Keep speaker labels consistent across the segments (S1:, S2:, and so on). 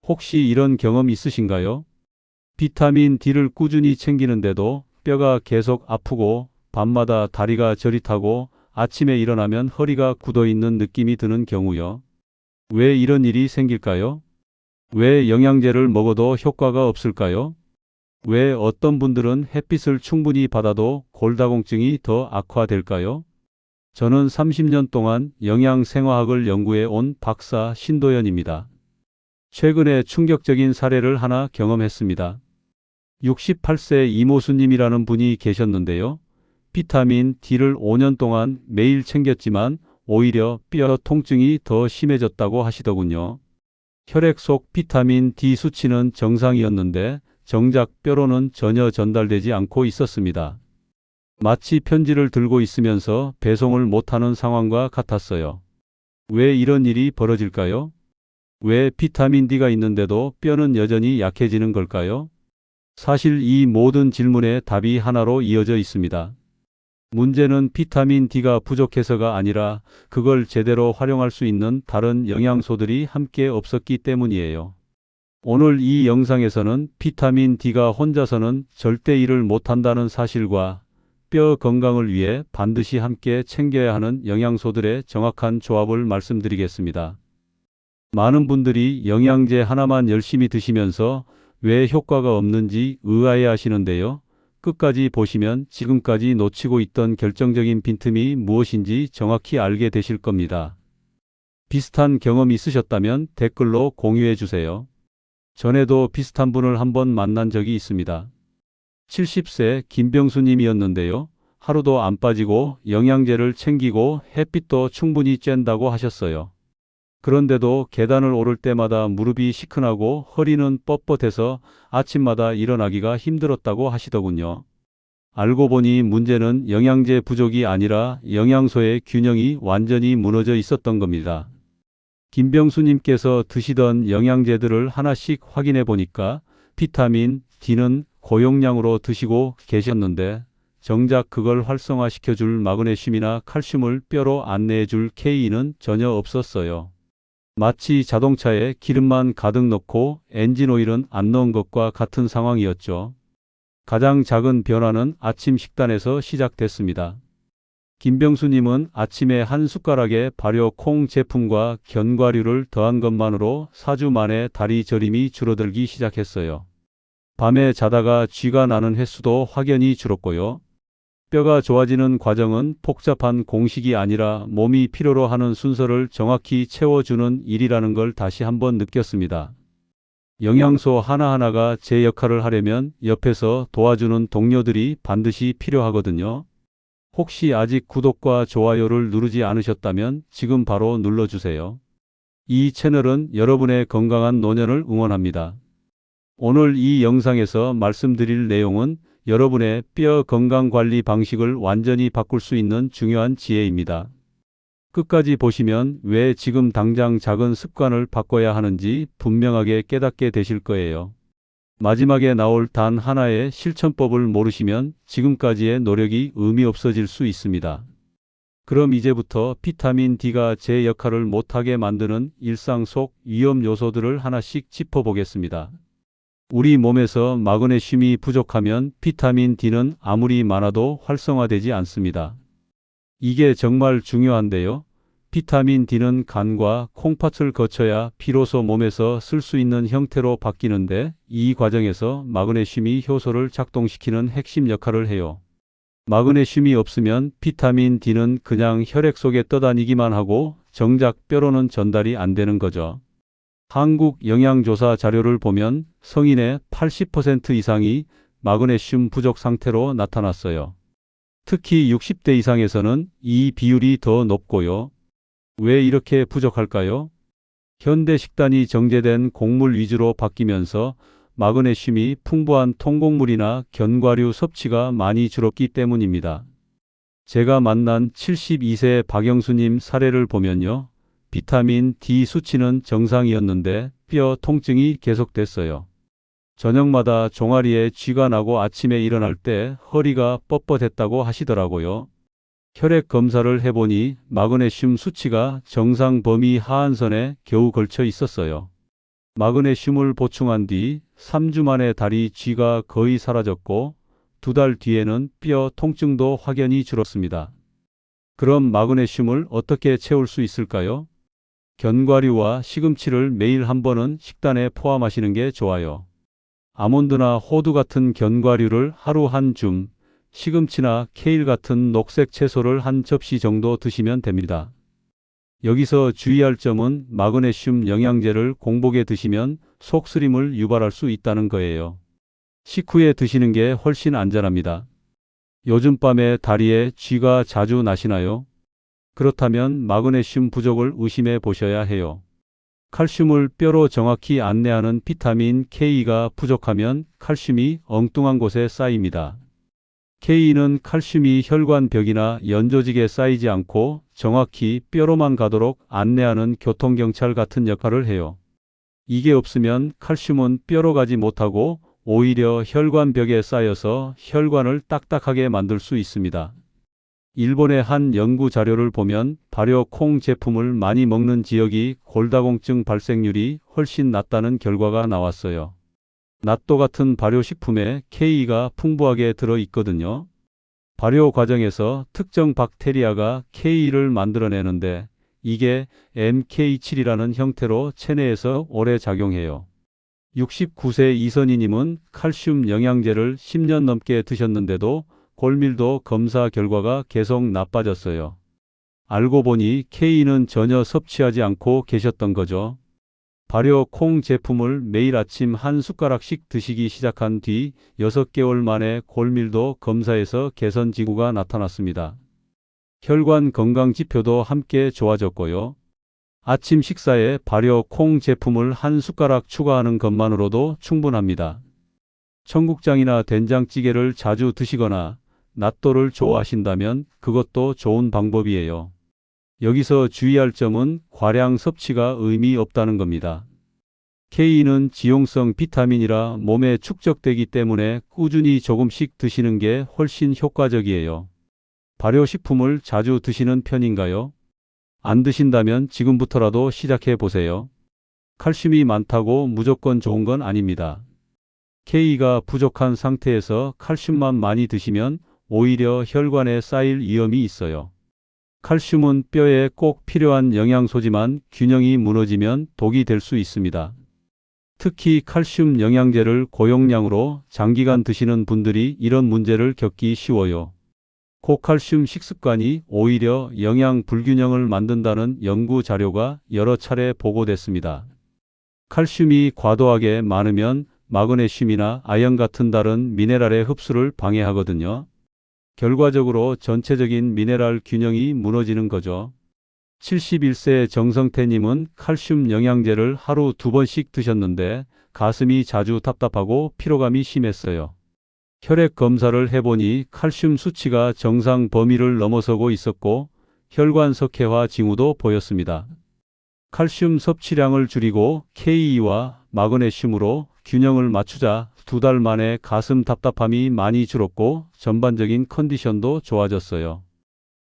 S1: 혹시 이런 경험 있으신가요? 비타민 D를 꾸준히 챙기는데도 뼈가 계속 아프고 밤마다 다리가 저릿하고 아침에 일어나면 허리가 굳어 있는 느낌이 드는 경우요. 왜 이런 일이 생길까요? 왜 영양제를 먹어도 효과가 없을까요? 왜 어떤 분들은 햇빛을 충분히 받아도 골다공증이 더 악화될까요? 저는 30년 동안 영양생화학을 연구해 온 박사 신도연입니다. 최근에 충격적인 사례를 하나 경험했습니다. 68세 이모수님이라는 분이 계셨는데요. 비타민 D를 5년 동안 매일 챙겼지만 오히려 뼈 통증이 더 심해졌다고 하시더군요. 혈액 속 비타민 D 수치는 정상이었는데 정작 뼈로는 전혀 전달되지 않고 있었습니다. 마치 편지를 들고 있으면서 배송을 못하는 상황과 같았어요. 왜 이런 일이 벌어질까요? 왜 비타민 D가 있는데도 뼈는 여전히 약해지는 걸까요? 사실 이 모든 질문의 답이 하나로 이어져 있습니다. 문제는 비타민 D가 부족해서가 아니라 그걸 제대로 활용할 수 있는 다른 영양소들이 함께 없었기 때문이에요. 오늘 이 영상에서는 비타민 D가 혼자서는 절대 일을 못한다는 사실과 뼈 건강을 위해 반드시 함께 챙겨야 하는 영양소들의 정확한 조합을 말씀드리겠습니다. 많은 분들이 영양제 하나만 열심히 드시면서 왜 효과가 없는지 의아해하시는데요. 끝까지 보시면 지금까지 놓치고 있던 결정적인 빈틈이 무엇인지 정확히 알게 되실 겁니다. 비슷한 경험 있으셨다면 댓글로 공유해 주세요. 전에도 비슷한 분을 한번 만난 적이 있습니다. 70세 김병수님이었는데요. 하루도 안 빠지고 영양제를 챙기고 햇빛도 충분히 쬐다고 하셨어요. 그런데도 계단을 오를 때마다 무릎이 시큰하고 허리는 뻣뻣해서 아침마다 일어나기가 힘들었다고 하시더군요. 알고 보니 문제는 영양제 부족이 아니라 영양소의 균형이 완전히 무너져 있었던 겁니다. 김병수님께서 드시던 영양제들을 하나씩 확인해 보니까 비타민 D는 고용량으로 드시고 계셨는데 정작 그걸 활성화시켜줄 마그네슘이나 칼슘을 뼈로 안내해줄 K는 전혀 없었어요. 마치 자동차에 기름만 가득 넣고 엔진오일은 안 넣은 것과 같은 상황이었죠. 가장 작은 변화는 아침 식단에서 시작됐습니다. 김병수님은 아침에 한 숟가락의 발효 콩 제품과 견과류를 더한 것만으로 4주 만에 다리 저림이 줄어들기 시작했어요. 밤에 자다가 쥐가 나는 횟수도 확연히 줄었고요. 뼈가 좋아지는 과정은 복잡한 공식이 아니라 몸이 필요로 하는 순서를 정확히 채워주는 일이라는 걸 다시 한번 느꼈습니다. 영양소 하나하나가 제 역할을 하려면 옆에서 도와주는 동료들이 반드시 필요하거든요. 혹시 아직 구독과 좋아요를 누르지 않으셨다면 지금 바로 눌러주세요. 이 채널은 여러분의 건강한 노년을 응원합니다. 오늘 이 영상에서 말씀드릴 내용은 여러분의 뼈 건강 관리 방식을 완전히 바꿀 수 있는 중요한 지혜입니다. 끝까지 보시면 왜 지금 당장 작은 습관을 바꿔야 하는지 분명하게 깨닫게 되실 거예요. 마지막에 나올 단 하나의 실천법을 모르시면 지금까지의 노력이 의미 없어질 수 있습니다. 그럼 이제부터 비타민 D가 제 역할을 못하게 만드는 일상 속 위험 요소들을 하나씩 짚어보겠습니다. 우리 몸에서 마그네슘이 부족하면 비타민 D는 아무리 많아도 활성화되지 않습니다. 이게 정말 중요한데요. 비타민 D는 간과 콩팥을 거쳐야 비로소 몸에서 쓸 수 있는 형태로 바뀌는데 이 과정에서 마그네슘이 효소를 작동시키는 핵심 역할을 해요. 마그네슘이 없으면 비타민 D는 그냥 혈액 속에 떠다니기만 하고 정작 뼈로는 전달이 안 되는 거죠. 한국 영양조사 자료를 보면 성인의 80% 이상이 마그네슘 부족 상태로 나타났어요. 특히 60대 이상에서는 이 비율이 더 높고요. 왜 이렇게 부족할까요? 현대 식단이 정제된 곡물 위주로 바뀌면서 마그네슘이 풍부한 통곡물이나 견과류 섭취가 많이 줄었기 때문입니다. 제가 만난 72세 박영수님 사례를 보면요. 비타민 D 수치는 정상이었는데 뼈 통증이 계속됐어요. 저녁마다 종아리에 쥐가 나고 아침에 일어날 때 허리가 뻣뻣했다고 하시더라고요. 혈액 검사를 해보니 마그네슘 수치가 정상 범위 하한선에 겨우 걸쳐 있었어요. 마그네슘을 보충한 뒤 3주 만에 다리 쥐가 거의 사라졌고 2달 뒤에는 뼈 통증도 확연히 줄었습니다. 그럼 마그네슘을 어떻게 채울 수 있을까요? 견과류와 시금치를 매일 한 번은 식단에 포함하시는 게 좋아요. 아몬드나 호두 같은 견과류를 하루 한 줌, 시금치나 케일 같은 녹색 채소를 한 접시 정도 드시면 됩니다. 여기서 주의할 점은 마그네슘 영양제를 공복에 드시면 속쓰림을 유발할 수 있다는 거예요. 식후에 드시는 게 훨씬 안전합니다. 요즘 밤에 다리에 쥐가 자주 나시나요? 그렇다면 마그네슘 부족을 의심해 보셔야 해요. 칼슘을 뼈로 정확히 안내하는 비타민 K가 부족하면 칼슘이 엉뚱한 곳에 쌓입니다. K는 칼슘이 혈관벽이나 연조직에 쌓이지 않고 정확히 뼈로만 가도록 안내하는 교통경찰 같은 역할을 해요. 이게 없으면 칼슘은 뼈로 가지 못하고 오히려 혈관벽에 쌓여서 혈관을 딱딱하게 만들 수 있습니다. 일본의 한 연구 자료를 보면 발효 콩 제품을 많이 먹는 지역이 골다공증 발생률이 훨씬 낮다는 결과가 나왔어요. 낫또 같은 발효식품에 K가 풍부하게 들어 있거든요. 발효 과정에서 특정 박테리아가 K를 만들어내는데 이게 MK7이라는 형태로 체내에서 오래 작용해요. 69세 이선희님은 칼슘 영양제를 10년 넘게 드셨는데도 골밀도 검사 결과가 계속 나빠졌어요. 알고 보니 K는 전혀 섭취하지 않고 계셨던 거죠. 발효 콩 제품을 매일 아침 한 숟가락씩 드시기 시작한 뒤 6개월 만에 골밀도 검사에서 개선 징후가 나타났습니다. 혈관 건강 지표도 함께 좋아졌고요. 아침 식사에 발효 콩 제품을 한 숟가락 추가하는 것만으로도 충분합니다. 청국장이나 된장찌개를 자주 드시거나 낫또를 좋아하신다면 그것도 좋은 방법이에요. 여기서 주의할 점은 과량 섭취가 의미 없다는 겁니다. K는 지용성 비타민이라 몸에 축적되기 때문에 꾸준히 조금씩 드시는 게 훨씬 효과적이에요. 발효식품을 자주 드시는 편인가요? 안 드신다면 지금부터라도 시작해 보세요. 칼슘이 많다고 무조건 좋은 건 아닙니다. K가 부족한 상태에서 칼슘만 많이 드시면 오히려 혈관에 쌓일 위험이 있어요. 칼슘은 뼈에 꼭 필요한 영양소지만 균형이 무너지면 독이 될 수 있습니다. 특히 칼슘 영양제를 고용량으로 장기간 드시는 분들이 이런 문제를 겪기 쉬워요. 고칼슘 식습관이 오히려 영양 불균형을 만든다는 연구 자료가 여러 차례 보고됐습니다. 칼슘이 과도하게 많으면 마그네슘이나 아연 같은 다른 미네랄의 흡수를 방해하거든요. 결과적으로 전체적인 미네랄 균형이 무너지는 거죠. 71세 정성태님은 칼슘 영양제를 하루 2번씩 드셨는데 가슴이 자주 답답하고 피로감이 심했어요. 혈액 검사를 해보니 칼슘 수치가 정상 범위를 넘어서고 있었고 혈관 석회화 징후도 보였습니다. 칼슘 섭취량을 줄이고 K와 마그네슘으로 균형을 맞추자 2달 만에 가슴 답답함이 많이 줄었고 전반적인 컨디션도 좋아졌어요.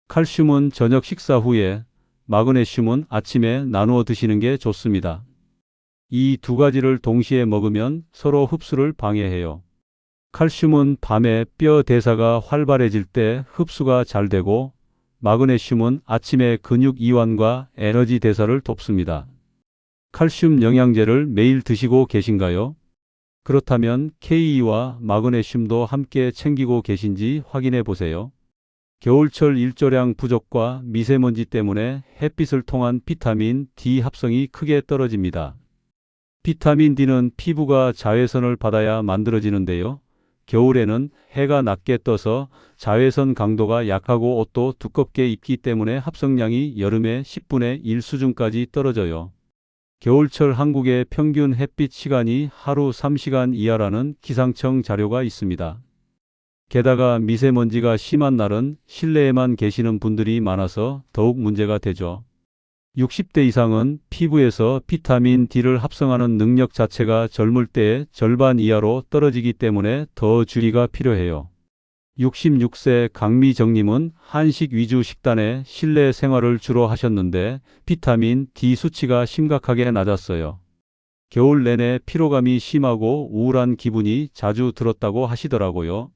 S1: 칼슘은 저녁 식사 후에, 마그네슘은 아침에 나누어 드시는 게 좋습니다. 이 두 가지를 동시에 먹으면 서로 흡수를 방해해요. 칼슘은 밤에 뼈 대사가 활발해질 때 흡수가 잘 되고 마그네슘은 아침에 근육 이완과 에너지 대사를 돕습니다. 칼슘 영양제를 매일 드시고 계신가요? 그렇다면 K와 마그네슘도 함께 챙기고 계신지 확인해 보세요. 겨울철 일조량 부족과 미세먼지 때문에 햇빛을 통한 비타민 D 합성이 크게 떨어집니다. 비타민 D는 피부가 자외선을 받아야 만들어지는데요. 겨울에는 해가 낮게 떠서 자외선 강도가 약하고 옷도 두껍게 입기 때문에 합성량이 여름의 10분의 1 수준까지 떨어져요. 겨울철 한국의 평균 햇빛 시간이 하루 3시간 이하라는 기상청 자료가 있습니다. 게다가 미세먼지가 심한 날은 실내에만 계시는 분들이 많아서 더욱 문제가 되죠. 60대 이상은 피부에서 비타민 D를 합성하는 능력 자체가 젊을 때의 절반 이하로 떨어지기 때문에 더 주의가 필요해요. 66세 강미정님은 한식 위주 식단에 실내 생활을 주로 하셨는데 비타민 D 수치가 심각하게 낮았어요. 겨울 내내 피로감이 심하고 우울한 기분이 자주 들었다고 하시더라고요.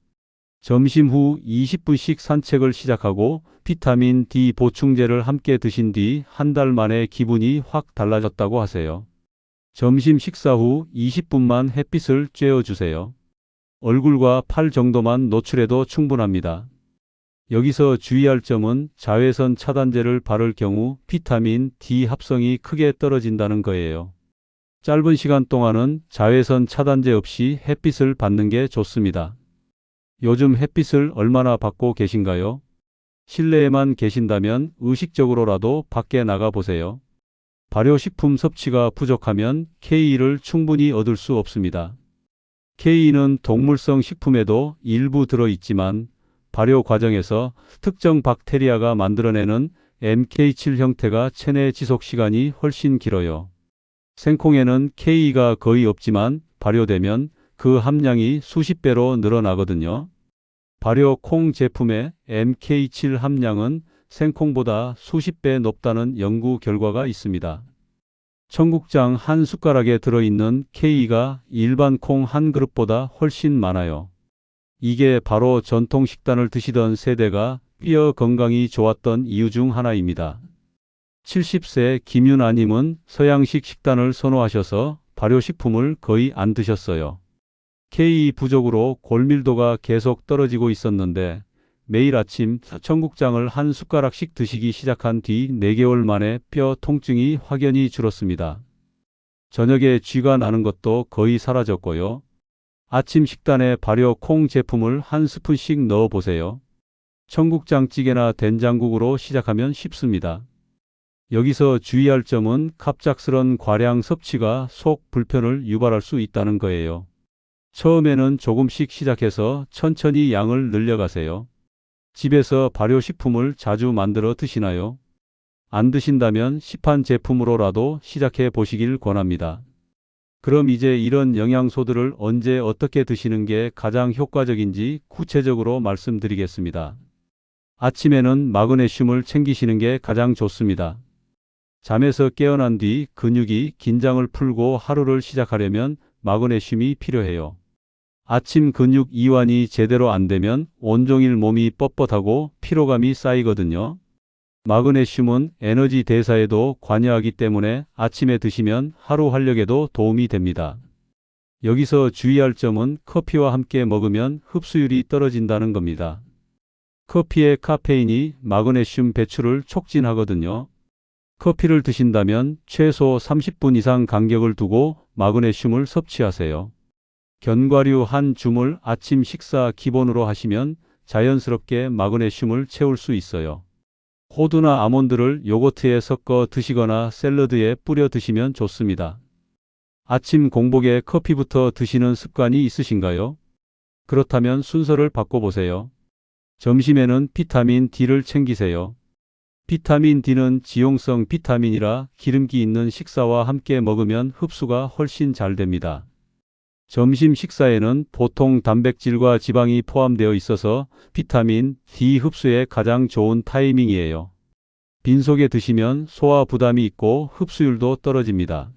S1: 점심 후 20분씩 산책을 시작하고 비타민 D 보충제를 함께 드신 뒤 한 달 만에 기분이 확 달라졌다고 하세요. 점심 식사 후 20분만 햇빛을 쬐어주세요. 얼굴과 팔 정도만 노출해도 충분합니다. 여기서 주의할 점은 자외선 차단제를 바를 경우 비타민 D 합성이 크게 떨어진다는 거예요. 짧은 시간 동안은 자외선 차단제 없이 햇빛을 받는 게 좋습니다. 요즘 햇빛을 얼마나 받고 계신가요? 실내에만 계신다면 의식적으로라도 밖에 나가 보세요. 발효식품 섭취가 부족하면 K를 충분히 얻을 수 없습니다. K는 동물성 식품에도 일부 들어있지만 발효 과정에서 특정 박테리아가 만들어내는 MK7 형태가 체내 지속 시간이 훨씬 길어요. 생콩에는 K가 거의 없지만 발효되면 그 함량이 수십 배로 늘어나거든요. 발효 콩 제품의 MK7 함량은 생콩보다 수십 배 높다는 연구 결과가 있습니다. 청국장 한 숟가락에 들어있는 K가 일반 콩 한 그릇보다 훨씬 많아요. 이게 바로 전통 식단을 드시던 세대가 뼈 건강이 좋았던 이유 중 하나입니다. 70세 김윤아님은 서양식 식단을 선호하셔서 발효식품을 거의 안 드셨어요. K 부족으로 골밀도가 계속 떨어지고 있었는데 매일 아침 청국장을 한 숟가락씩 드시기 시작한 뒤 4개월 만에 뼈 통증이 확연히 줄었습니다. 저녁에 쥐가 나는 것도 거의 사라졌고요. 아침 식단에 발효 콩 제품을 한 스푼씩 넣어 보세요. 청국장찌개나 된장국으로 시작하면 쉽습니다. 여기서 주의할 점은 갑작스런 과량 섭취가 속 불편을 유발할 수 있다는 거예요. 처음에는 조금씩 시작해서 천천히 양을 늘려가세요. 집에서 발효식품을 자주 만들어 드시나요? 안 드신다면 시판 제품으로라도 시작해 보시길 권합니다. 그럼 이제 이런 영양소들을 언제 어떻게 드시는 게 가장 효과적인지 구체적으로 말씀드리겠습니다. 아침에는 마그네슘을 챙기시는 게 가장 좋습니다. 잠에서 깨어난 뒤 근육이 긴장을 풀고 하루를 시작하려면 마그네슘이 필요해요. 아침 근육 이완이 제대로 안 되면 온종일 몸이 뻣뻣하고 피로감이 쌓이거든요. 마그네슘은 에너지 대사에도 관여하기 때문에 아침에 드시면 하루 활력에도 도움이 됩니다. 여기서 주의할 점은 커피와 함께 먹으면 흡수율이 떨어진다는 겁니다. 커피의 카페인이 마그네슘 배출을 촉진하거든요. 커피를 드신다면 최소 30분 이상 간격을 두고 마그네슘을 섭취하세요. 견과류 한 줌을 아침 식사 기본으로 하시면 자연스럽게 마그네슘을 채울 수 있어요. 호두나 아몬드를 요거트에 섞어 드시거나 샐러드에 뿌려 드시면 좋습니다. 아침 공복에 커피부터 드시는 습관이 있으신가요? 그렇다면 순서를 바꿔보세요. 점심에는 비타민 D를 챙기세요. 비타민 D는 지용성 비타민이라 기름기 있는 식사와 함께 먹으면 흡수가 훨씬 잘 됩니다. 점심 식사에는 보통 단백질과 지방이 포함되어 있어서 비타민 D 흡수에 가장 좋은 타이밍이에요. 빈속에 드시면 소화 부담이 있고 흡수율도 떨어집니다.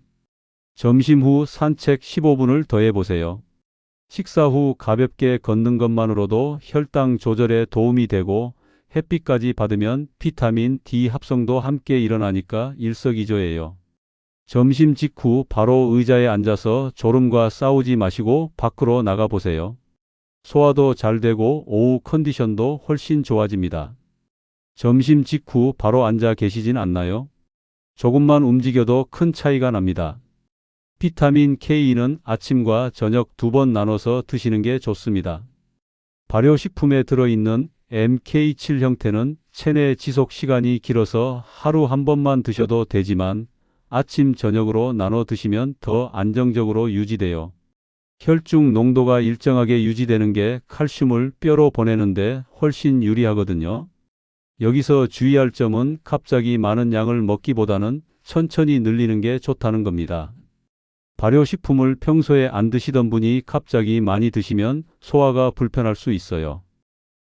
S1: 점심 후 산책 15분을 더해보세요. 식사 후 가볍게 걷는 것만으로도 혈당 조절에 도움이 되고 햇빛까지 받으면 비타민 D 합성도 함께 일어나니까 일석이조예요. 점심 직후 바로 의자에 앉아서 졸음과 싸우지 마시고 밖으로 나가보세요. 소화도 잘 되고 오후 컨디션도 훨씬 좋아집니다. 점심 직후 바로 앉아 계시진 않나요? 조금만 움직여도 큰 차이가 납니다. 비타민 K는 아침과 저녁 2번 나눠서 드시는 게 좋습니다. 발효식품에 들어있는 MK7 형태는 체내 지속 시간이 길어서 하루 한 번만 드셔도 되지만 아침, 저녁으로 나눠 드시면 더 안정적으로 유지돼요. 혈중 농도가 일정하게 유지되는 게 칼슘을 뼈로 보내는데 훨씬 유리하거든요. 여기서 주의할 점은 갑자기 많은 양을 먹기보다는 천천히 늘리는 게 좋다는 겁니다. 발효식품을 평소에 안 드시던 분이 갑자기 많이 드시면 소화가 불편할 수 있어요.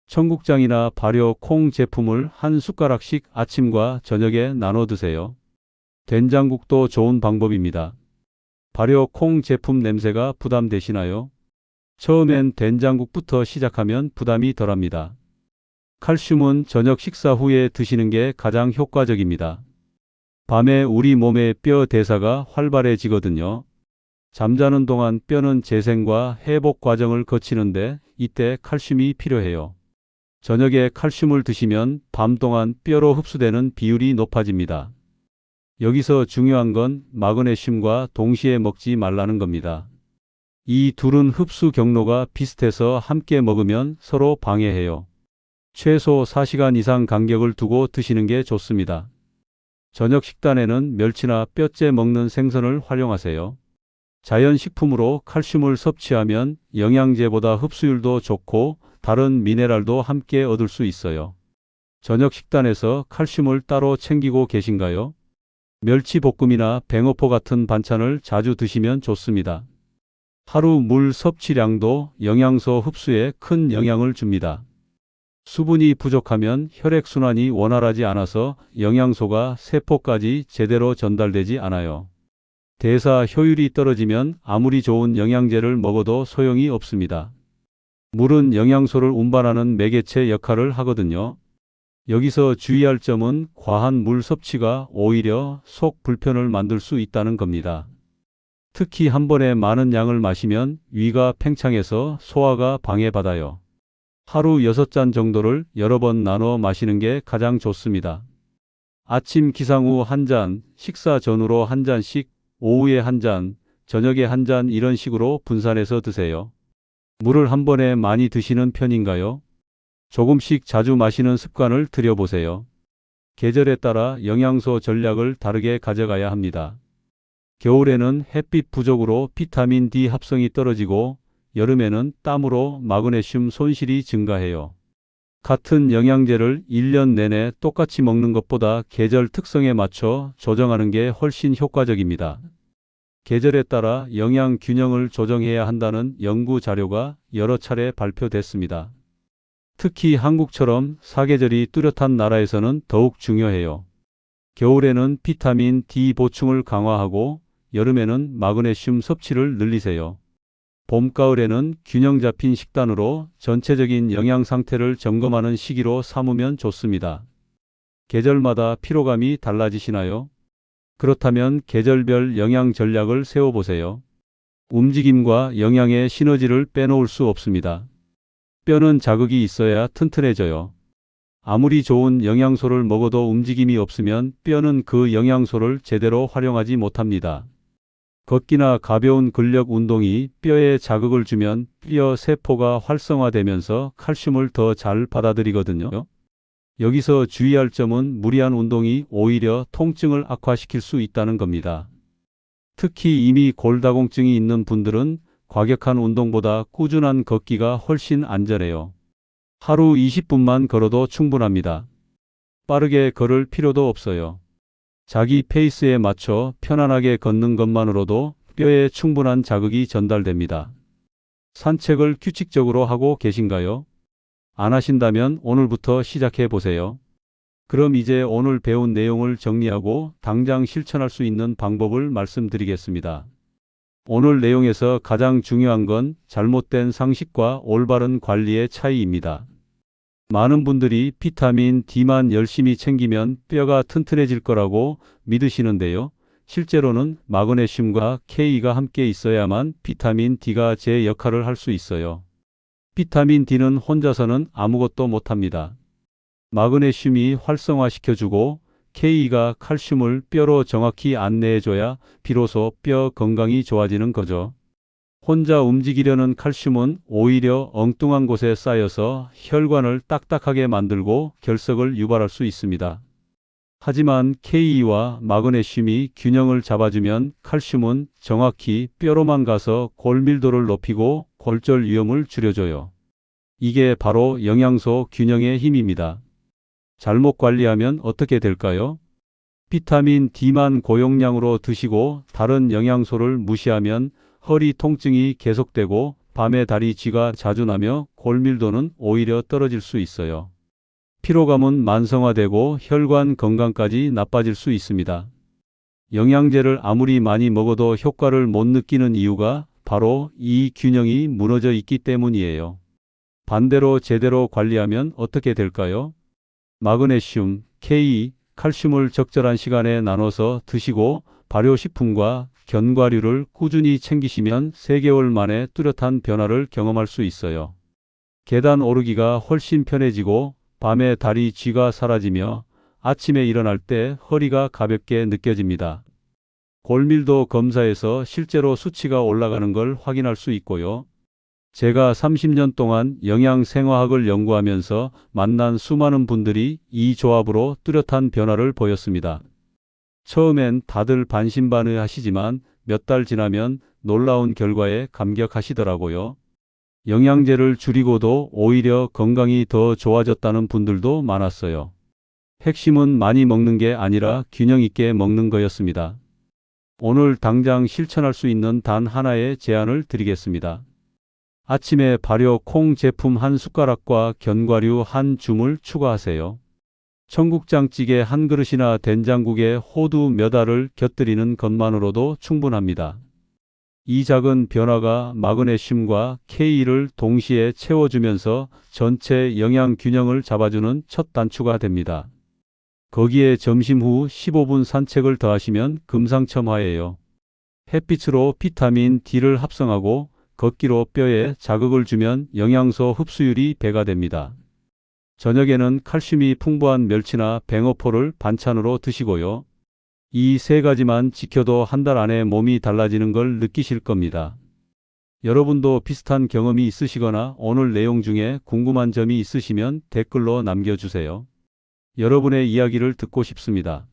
S1: 청국장이나 발효 콩 제품을 한 숟가락씩 아침과 저녁에 나눠 드세요. 된장국도 좋은 방법입니다. 발효 콩 제품 냄새가 부담되시나요? 처음엔 된장국부터 시작하면 부담이 덜합니다. 칼슘은 저녁 식사 후에 드시는 게 가장 효과적입니다. 밤에 우리 몸의 뼈 대사가 활발해지거든요. 잠자는 동안 뼈는 재생과 회복 과정을 거치는데 이때 칼슘이 필요해요. 저녁에 칼슘을 드시면 밤 동안 뼈로 흡수되는 비율이 높아집니다. 여기서 중요한 건 마그네슘과 동시에 먹지 말라는 겁니다. 이 둘은 흡수 경로가 비슷해서 함께 먹으면 서로 방해해요. 최소 4시간 이상 간격을 두고 드시는 게 좋습니다. 저녁 식단에는 멸치나 뼈째 먹는 생선을 활용하세요. 자연식품으로 칼슘을 섭취하면 영양제보다 흡수율도 좋고 다른 미네랄도 함께 얻을 수 있어요. 저녁 식단에서 칼슘을 따로 챙기고 계신가요? 멸치볶음이나 뱅어포 같은 반찬을 자주 드시면 좋습니다. 하루 물 섭취량도 영양소 흡수에 큰 영향을 줍니다. 수분이 부족하면 혈액순환이 원활하지 않아서 영양소가 세포까지 제대로 전달되지 않아요. 대사 효율이 떨어지면 아무리 좋은 영양제를 먹어도 소용이 없습니다. 물은 영양소를 운반하는 매개체 역할을 하거든요. 여기서 주의할 점은 과한 물 섭취가 오히려 속 불편을 만들 수 있다는 겁니다. 특히 한 번에 많은 양을 마시면 위가 팽창해서 소화가 방해받아요. 하루 6잔 정도를 여러 번 나눠 마시는 게 가장 좋습니다. 아침 기상 후 1잔, 식사 전후로 1잔씩, 오후에 1잔, 저녁에 1잔 이런 식으로 분산해서 드세요. 물을 한 번에 많이 드시는 편인가요? 조금씩 자주 마시는 습관을 들여보세요. 계절에 따라 영양소 전략을 다르게 가져가야 합니다. 겨울에는 햇빛 부족으로 비타민 D 합성이 떨어지고 여름에는 땀으로 마그네슘 손실이 증가해요. 같은 영양제를 1년 내내 똑같이 먹는 것보다 계절 특성에 맞춰 조정하는 게 훨씬 효과적입니다. 계절에 따라 영양 균형을 조정해야 한다는 연구 자료가 여러 차례 발표됐습니다. 특히 한국처럼 사계절이 뚜렷한 나라에서는 더욱 중요해요. 겨울에는 비타민 D 보충을 강화하고 여름에는 마그네슘 섭취를 늘리세요. 봄, 가을에는 균형 잡힌 식단으로 전체적인 영양 상태를 점검하는 시기로 삼으면 좋습니다. 계절마다 피로감이 달라지시나요? 그렇다면 계절별 영양 전략을 세워보세요. 움직임과 영양의 시너지를 빼놓을 수 없습니다. 뼈는 자극이 있어야 튼튼해져요. 아무리 좋은 영양소를 먹어도 움직임이 없으면 뼈는 그 영양소를 제대로 활용하지 못합니다. 걷기나 가벼운 근력 운동이 뼈에 자극을 주면 뼈 세포가 활성화되면서 칼슘을 더 잘 받아들이거든요. 여기서 주의할 점은 무리한 운동이 오히려 통증을 악화시킬 수 있다는 겁니다. 특히 이미 골다공증이 있는 분들은 과격한 운동보다 꾸준한 걷기가 훨씬 안전해요. 하루 20분만 걸어도 충분합니다. 빠르게 걸을 필요도 없어요. 자기 페이스에 맞춰 편안하게 걷는 것만으로도 뼈에 충분한 자극이 전달됩니다. 산책을 규칙적으로 하고 계신가요? 안 하신다면 오늘부터 시작해 보세요. 그럼 이제 오늘 배운 내용을 정리하고 당장 실천할 수 있는 방법을 말씀드리겠습니다. 오늘 내용에서 가장 중요한 건 잘못된 상식과 올바른 관리의 차이입니다. 많은 분들이 비타민 D만 열심히 챙기면 뼈가 튼튼해질 거라고 믿으시는데요. 실제로는 마그네슘과 K가 함께 있어야만 비타민 D가 제 역할을 할 수 있어요. 비타민 D는 혼자서는 아무것도 못합니다. 마그네슘이 활성화시켜주고 K가 칼슘을 뼈로 정확히 안내해줘야 비로소 뼈 건강이 좋아지는 거죠. 혼자 움직이려는 칼슘은 오히려 엉뚱한 곳에 쌓여서 혈관을 딱딱하게 만들고 결석을 유발할 수 있습니다. 하지만 K와 마그네슘이 균형을 잡아주면 칼슘은 정확히 뼈로만 가서 골밀도를 높이고 골절 위험을 줄여줘요. 이게 바로 영양소 균형의 힘입니다. 잘못 관리하면 어떻게 될까요? 비타민 D만 고용량으로 드시고 다른 영양소를 무시하면 허리 통증이 계속되고 밤에 다리 쥐가 자주 나며 골밀도는 오히려 떨어질 수 있어요. 피로감은 만성화되고 혈관 건강까지 나빠질 수 있습니다. 영양제를 아무리 많이 먹어도 효과를 못 느끼는 이유가 바로 이 균형이 무너져 있기 때문이에요. 반대로 제대로 관리하면 어떻게 될까요? 마그네슘, K, 칼슘을 적절한 시간에 나눠서 드시고 발효식품과 견과류를 꾸준히 챙기시면 3개월 만에 뚜렷한 변화를 경험할 수 있어요. 계단 오르기가 훨씬 편해지고 밤에 다리 쥐가 사라지며 아침에 일어날 때 허리가 가볍게 느껴집니다. 골밀도 검사에서 실제로 수치가 올라가는 걸 확인할 수 있고요. 제가 30년 동안 영양생화학을 연구하면서 만난 수많은 분들이 이 조합으로 뚜렷한 변화를 보였습니다. 처음엔 다들 반신반의하시지만 몇 달 지나면 놀라운 결과에 감격하시더라고요. 영양제를 줄이고도 오히려 건강이 더 좋아졌다는 분들도 많았어요. 핵심은 많이 먹는 게 아니라 균형 있게 먹는 거였습니다. 오늘 당장 실천할 수 있는 단 하나의 제안을 드리겠습니다. 아침에 발효 콩 제품 한 숟가락과 견과류 한 줌을 추가하세요. 청국장찌개 한 그릇이나 된장국에 호두 몇 알을 곁들이는 것만으로도 충분합니다. 이 작은 변화가 마그네슘과 K를 동시에 채워주면서 전체 영양 균형을 잡아주는 첫 단추가 됩니다. 거기에 점심 후 15분 산책을 더하시면 금상첨화예요. 햇빛으로 비타민 D를 합성하고 걷기로 뼈에 자극을 주면 영양소 흡수율이 배가 됩니다. 저녁에는 칼슘이 풍부한 멸치나 뱅어포를 반찬으로 드시고요. 이 3가지만 지켜도 한 달 안에 몸이 달라지는 걸 느끼실 겁니다. 여러분도 비슷한 경험이 있으시거나 오늘 내용 중에 궁금한 점이 있으시면 댓글로 남겨주세요. 여러분의 이야기를 듣고 싶습니다.